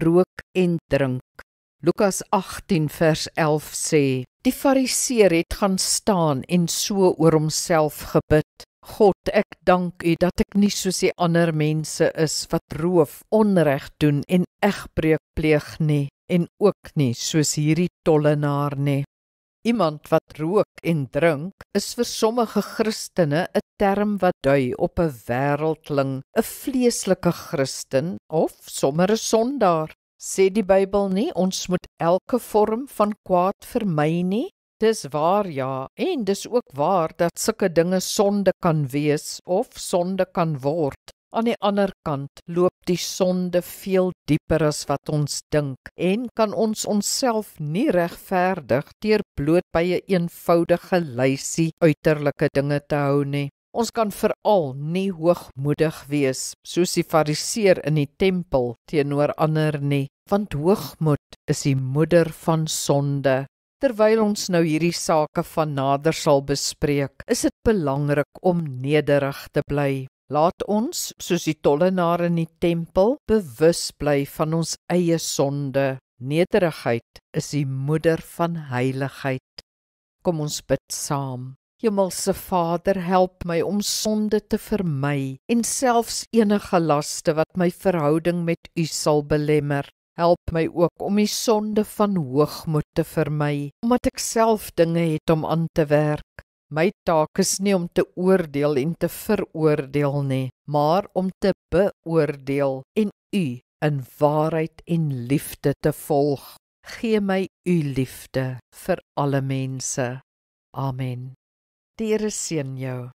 rook en drink. Lukas 18 vers 11 sê, die fariseer het gaan staan en so oor homself gebid. God, ek dank U dat ek nie soos die ander mense is wat roof, onreg doen en egbreuk pleeg nie, en ook nie soos hierdie tollenaar nie. Iemand wat rook en drink is vir sommige Christene 'n term wat dui op 'n wêreldling, 'n vleeslike Christen of sommer 'n sondaar. Sê die Bybel nie, ons moet elke vorm van kwaad vermy nie? Dis waar ja, en dis ook waar dat sulke dinge sonde kan wees of sonde kan word. Aan die ander kant loop die sonde veel dieper as wat ons dink en kan ons onsself nie regverdig deur bloot by 'n eenvoudige lysie uiterlike dinge te hou nie. Ons kan veral nie hoogmoedig wees soos die fariseer in die tempel teenoor ander nie, want hoogmoed is die moeder van sonde. Terwyl ons nou hierdie sake van nader sal bespreek, is dit belangrik om nederig te bly. Laat ons, soos die tollenaar in die tempel, bewus bly van ons eie sonde. Nederigheid is die moeder van heiligheid. Kom ons bid saam. Hemelse Vader, help my om sonde te vermy en selfs enige laste wat my verhouding met U sal belemmer. Help my ook om die sonde van hoogmoed te vermy, omdat ek self dinge het om aan te werk. My taak is nie om te oordeel en te veroordeel nie, maar om te beoordeel en U in waarheid en liefde te volg. Gee my U liefde vir alle mense. Amen. Die Here seën jou.